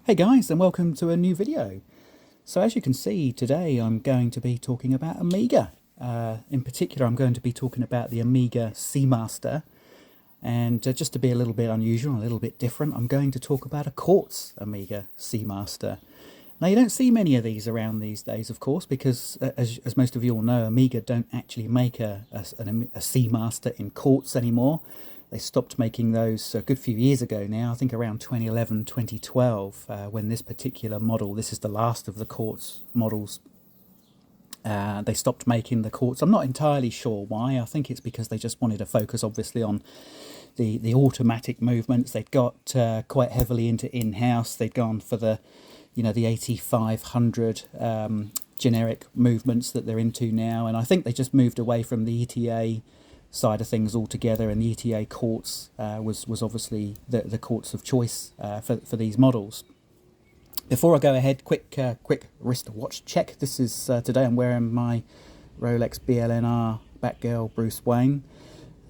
Hey guys, and welcome to a new video. So as you can see, today I'm going to be talking about Amiga. In particular, I'm going to be talking about the Amiga Seamaster. And just to be a little bit unusual, a little bit different, I'm going to talk about a Quartz Amiga Seamaster. Now, you don't see many of these around these days, of course, because as most of you all know, Amiga don't actually make a Seamaster in Quartz anymore. They stopped making those a good few years ago now, I think around 2011, 2012, when this particular model, this is the last of the Quartz models, they stopped making the Quartz. I'm not entirely sure why. I think it's because they just wanted to focus, obviously, on the automatic movements. They'd got quite heavily into in-house. They'd gone for the 8500 generic movements that they're into now, and I think they just moved away from the ETA side of things altogether, and the ETA Quartz was obviously the Quartz of choice for these models. Before I go ahead, quick wristwatch check. This is today I'm wearing my Rolex BLNR Batgirl Bruce Wayne,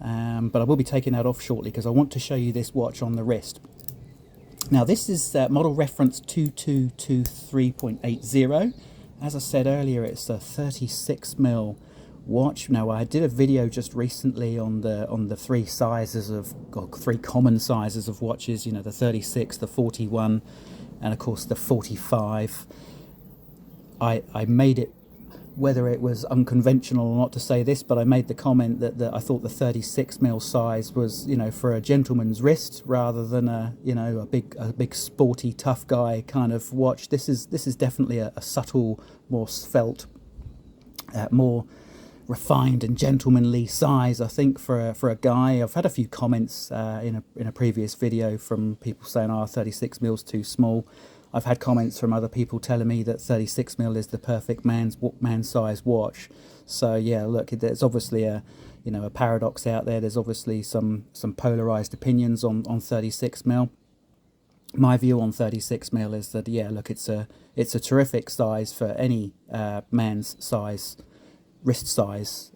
but I will be taking that off shortly because I want to show you this watch on the wrist. Now this is model reference 2223.80. As I said earlier, it's a 36mm watch. Now I did a video just recently on the three sizes of, or three common sizes of watches, the 36, the 41, and of course the 45. I made it, whether it was unconventional or not to say this, but I made the comment that I thought the 36mm size was, for a gentleman's wrist rather than a big sporty tough guy kind of watch. This is definitely a subtle, more svelte, more refined and gentlemanly size, I think, for a guy. I've had a few comments in a previous video from people saying, 36mm is too small. I've had comments from other people telling me that 36mm is the perfect man size watch. So yeah, look, there's obviously a paradox out there. There's obviously some polarized opinions on 36mm. My view on 36mm is that, yeah, look, it's a terrific size for any man's size, wrist size,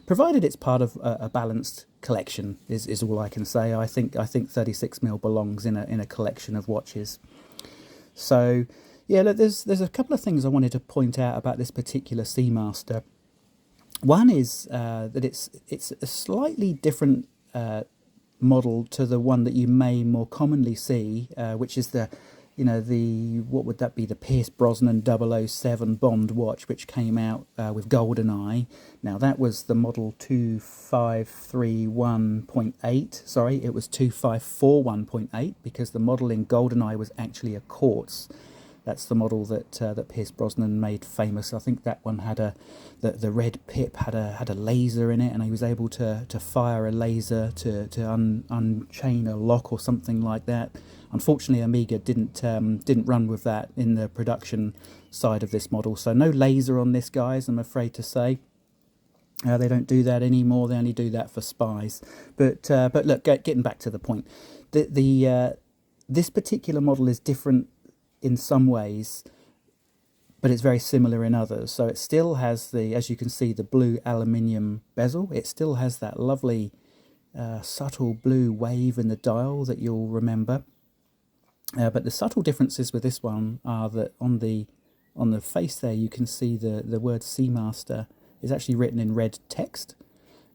provided it's part of a balanced collection, is all I can say. I think 36mm belongs in a collection of watches. So yeah, look, there's a couple of things I wanted to point out about this particular Seamaster. One is that it's a slightly different model to the one that you may more commonly see, which is the what would that be, the Pierce Brosnan 007 Bond watch, which came out with GoldenEye. Now that was the model 2531.8. Sorry, it was 2541.8 because the model in GoldenEye was actually a Quartz. That's the model that Pierce Brosnan made famous. I think that one had the red pip had a laser in it, and he was able to fire a laser to unchain a lock or something like that. Unfortunately, Amiga didn't run with that in the production side of this model, so no laser on this, guys, I'm afraid to say. They don't do that anymore. They only do that for spies. But look, getting back to the point, this particular model is different in some ways, but it's very similar in others. So it still has as you can see, the blue aluminium bezel. It still has that lovely subtle blue wave in the dial that you'll remember. But the subtle differences with this one are that on the face there, you can see the word Seamaster is actually written in red text.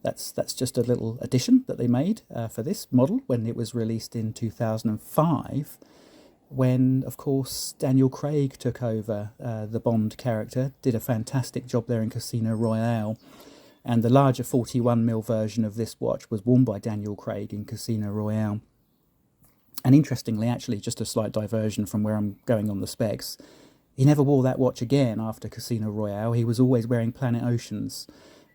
That's just a little addition that they made for this model when it was released in 2005. When, of course, Daniel Craig took over the Bond character, did a fantastic job there in Casino Royale, and the larger 41mm version of this watch was worn by Daniel Craig in Casino Royale. And interestingly, actually, just a slight diversion from where I'm going on the specs, he never wore that watch again after Casino Royale. He was always wearing Planet Oceans.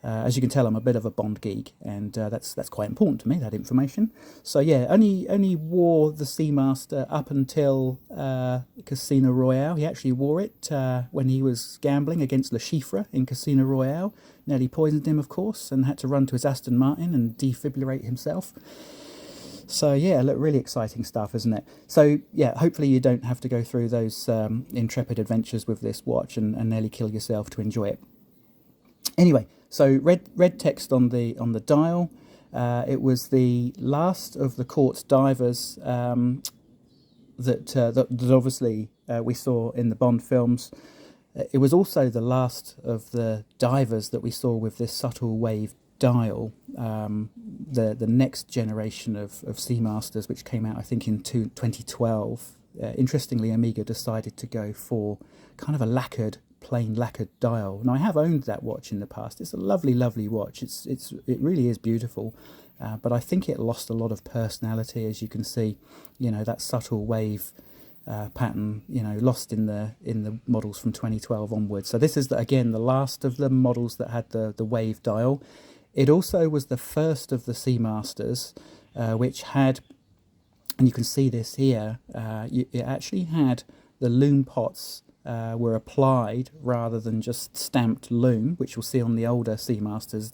As you can tell, I'm a bit of a Bond geek, and that's quite important to me, that information. So yeah, only wore the Seamaster up until Casino Royale. He actually wore it when he was gambling against Le Chiffre in Casino Royale. Nearly poisoned him, of course, and had to run to his Aston Martin and defibrillate himself. So yeah, look, really exciting stuff, isn't it? So yeah, hopefully you don't have to go through those intrepid adventures with this watch and nearly kill yourself to enjoy it. Anyway, so red text on the dial. It was the last of the Quartz divers that obviously we saw in the Bond films. It was also the last of the divers that we saw with this subtle wave dial. The next generation of Seamasters, which came out I think in 2012. Interestingly, Omega decided to go for kind of a plain lacquered dial. Now I have owned that watch in the past. It's a lovely, lovely watch. It really is beautiful. But I think it lost a lot of personality, as you can see. You know, that subtle wave pattern, you know, lost in the models from 2012 onwards. So this is again the last of the models that had the wave dial. It also was the first of the Seamasters which had, and you can see this here, it actually had the loom pots were applied rather than just stamped loom, which you'll see on the older Seamasters.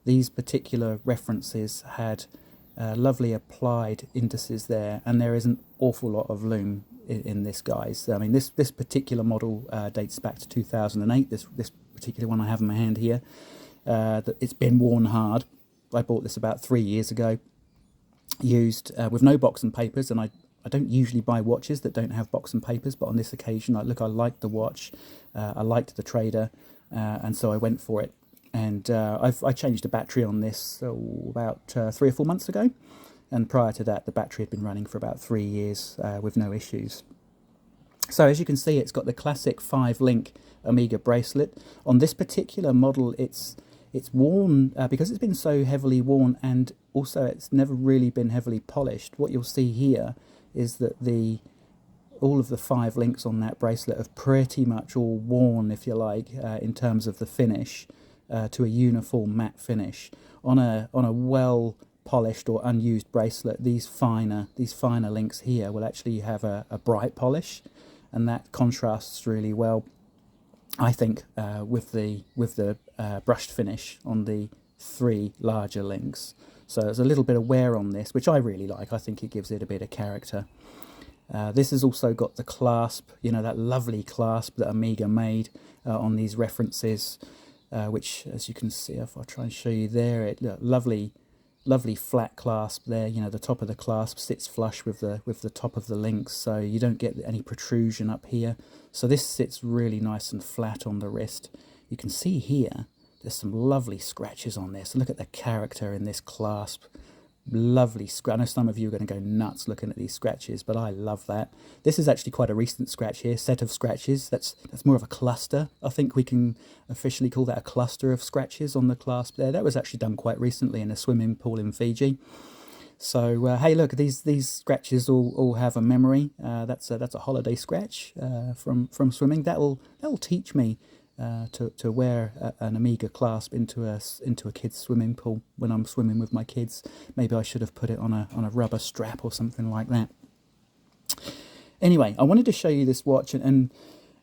These particular references had lovely applied indices there, and there is an awful lot of loom in this, guys. I mean, this particular model dates back to 2008. This particular one I have in my hand here, that it's been worn hard. I bought this about 3 years ago, used with no box and papers, and I don't usually buy watches that don't have box and papers, but on this occasion, I liked the watch, I liked the trader, and so I went for it. And I changed the battery on this about 3 or 4 months ago, and prior to that the battery had been running for about 3 years with no issues. So as you can see, it's got the classic 5-link Omega bracelet. On this particular model, it's worn because it's been so heavily worn, and also it's never really been heavily polished. What you'll see here is that all of the 5 links on that bracelet are pretty much all worn, if you like, in terms of the finish. To a uniform matte finish. On a well polished or unused bracelet, these finer links here will actually have a bright polish, and that contrasts really well, I think, with the brushed finish on the 3 larger links. So there's a little bit of wear on this, which I really like. I think it gives it a bit of character. This has also got the clasp, you know, that lovely clasp that Omega made on these references. Which, as you can see, if I try and show you there, lovely flat clasp there. You know, the top of the clasp sits flush with the top of the links, so you don't get any protrusion up here. So this sits really nice and flat on the wrist. You can see here there's some lovely scratches on this. Look at the character in this clasp. Lovely scratch. I know some of you are going to go nuts looking at these scratches, but I love that. This is actually quite a recent scratch here, set of scratches. That's more of a cluster. I think we can officially call that a cluster of scratches on the clasp there. That was actually done quite recently in a swimming pool in Fiji. So hey, look, these scratches all have a memory. That's a holiday scratch from swimming. That'll teach me to wear an Omega clasp into a kid's swimming pool when I'm swimming with my kids. Maybe I should have put it on a rubber strap or something like that. Anyway, I wanted to show you this watch, and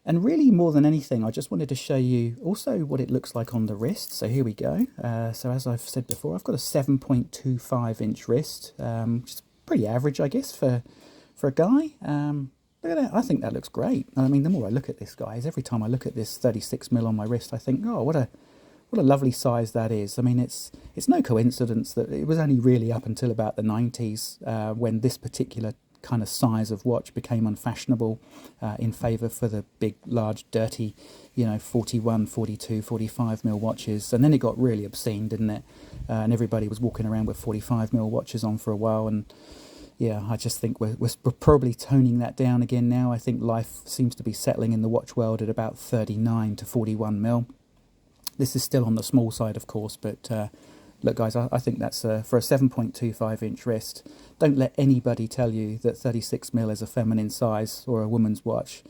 really more than anything, I just wanted to show you also what it looks like on the wrist. So here we go. So as I've said before, I've got a 7.25-inch wrist, which is pretty average, I guess, for a guy. Look at that. I think that looks great. I mean, the more I look at this, guys, every time I look at this 36mm on my wrist, I think, oh, what a lovely size that is. I mean, it's no coincidence that it was only really up until about the 90s when this particular kind of size of watch became unfashionable in favour for the big, large, dirty, 41, 42, 45mm watches. And then it got really obscene, didn't it? And everybody was walking around with 45mm watches on for a while, and yeah, I just think we're probably toning that down again now. I think life seems to be settling in the watch world at about 39 to 41mm. This is still on the small side, of course, but look, guys, I think that's for a 7.25-inch wrist. Don't let anybody tell you that 36mm is a feminine size or a woman's watch.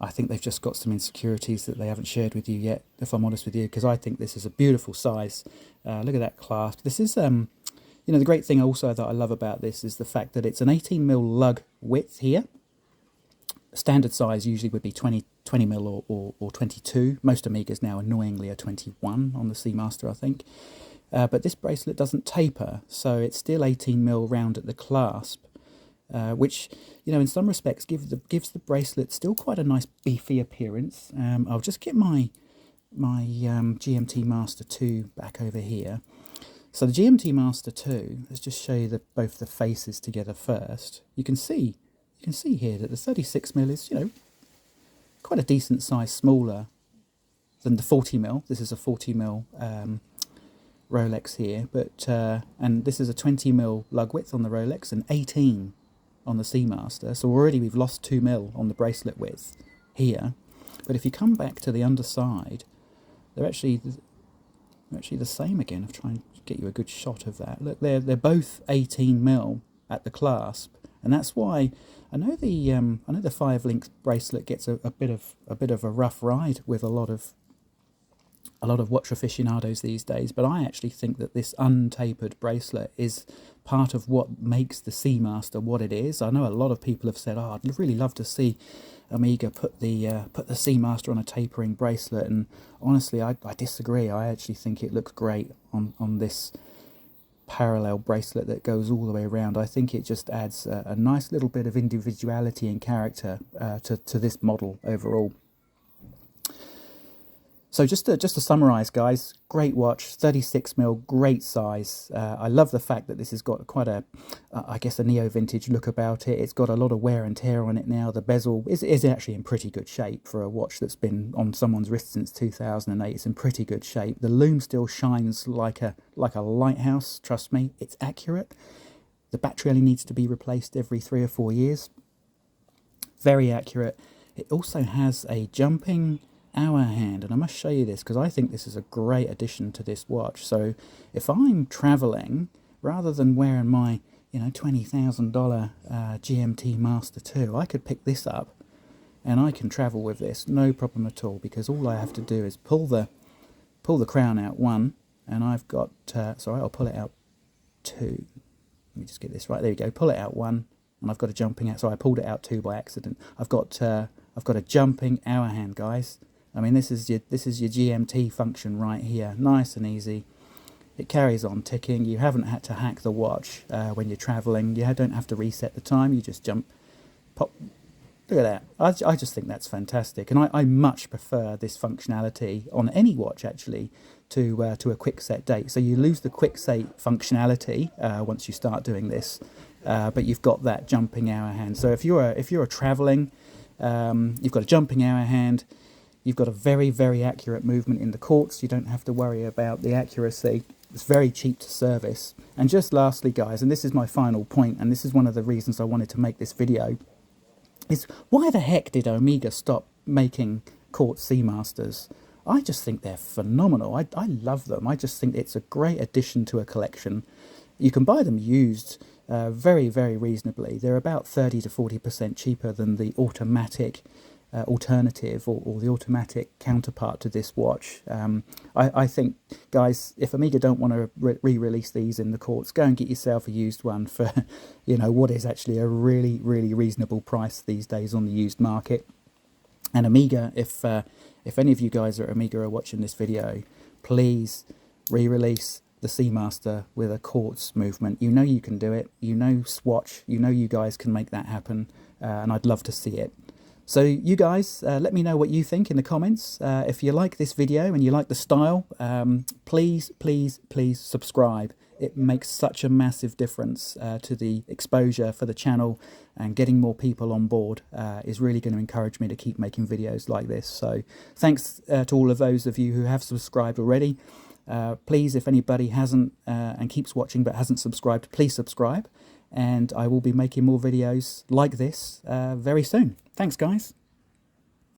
I think they've just got some insecurities that they haven't shared with you yet, if I'm honest with you, because I think this is a beautiful size. Look at that clasp. This is... the great thing also that I love about this is the fact that it's an 18mm lug width here. Standard size usually would be 20mm or 22. Most Omegas now, annoyingly, are 21 on the Seamaster, I think. But this bracelet doesn't taper, so it's still 18mm round at the clasp, which, in some respects gives the bracelet still quite a nice beefy appearance. I'll just get my GMT Master 2 back over here. So the GMT Master 2, let's just show you both the faces together first. You can see, you can see here that the 36mm is, you know, quite a decent size smaller than the 40mm. This is a 40mm Rolex here, but and this is a 20mm lug width on the Rolex and 18 on the Seamaster. So already we've lost 2mm on the bracelet width here. But if you come back to the underside, they're actually the same again. I'll try and get you a good shot of that. Look, they're both 18mm at the clasp, and that's why I know the 5-link bracelet gets a bit of a rough ride with a lot of watch aficionados these days, but I actually think that this untapered bracelet is part of what makes the Seamaster what it is. I know a lot of people have said, oh, I'd really love to see Omega put the Seamaster on a tapering bracelet, and honestly I disagree. I actually think it looks great on this parallel bracelet that goes all the way around. I think it just adds a nice little bit of individuality and character to this model overall. So just to summarise, guys, great watch, 36mm, great size. I love the fact that this has got quite a, I guess, a neo-vintage look about it. It's got a lot of wear and tear on it now. The bezel is actually in pretty good shape for a watch that's been on someone's wrist since 2008. It's in pretty good shape. The lume still shines like a lighthouse, trust me. It's accurate. The battery only needs to be replaced every 3 or 4 years. Very accurate. It also has a jumping hour hand, and I must show you this because I think this is a great addition to this watch. So if I'm traveling, rather than wearing my, you know, $20,000 GMT Master 2, I could pick this up and I can travel with this, no problem at all, because all I have to do is pull the crown out one, and I've got sorry, I'll pull it out two. Let me just get this right. There you go. Pull it out one, and I've got a jumping out. So I pulled it out two by accident. I've got a jumping hour hand, guys. I mean, this is your GMT function right here, nice and easy. It carries on ticking. You haven't had to hack the watch when you're traveling. You don't have to reset the time. You just jump, pop. Look at that. I just think that's fantastic, and I much prefer this functionality on any watch actually to a quick set date. So you lose the quick set functionality once you start doing this, but you've got that jumping hour hand. So if you're traveling, you've got a jumping hour hand. You've got a very, very accurate movement in the quartz. You don't have to worry about the accuracy. It's very cheap to service. And just lastly, guys, and this is my final point, and this is one of the reasons I wanted to make this video, is why the heck did Omega stop making quartz Seamasters? I just think they're phenomenal. I love them. I just think it's a great addition to a collection. You can buy them used very, very reasonably. They're about 30 to 40% cheaper than the automatic alternative or the automatic counterpart to this watch. I think, guys, if Omega don't want to re-release these in the quartz, go and get yourself a used one for, you know, what is actually a really, really reasonable price these days on the used market. And Omega, if any of you guys at Omega are watching this video, please re-release the Seamaster with a quartz movement. You know you can do it. You know Swatch. You know you guys can make that happen, and I'd love to see it. So you guys, let me know what you think in the comments. If you like this video and you like the style, please, please, please subscribe. It makes such a massive difference to the exposure for the channel, and getting more people on board is really going to encourage me to keep making videos like this. So thanks to all of those of you who have subscribed already. Please, if anybody hasn't and keeps watching but hasn't subscribed, please subscribe. And I will be making more videos like this very soon. Thanks, guys.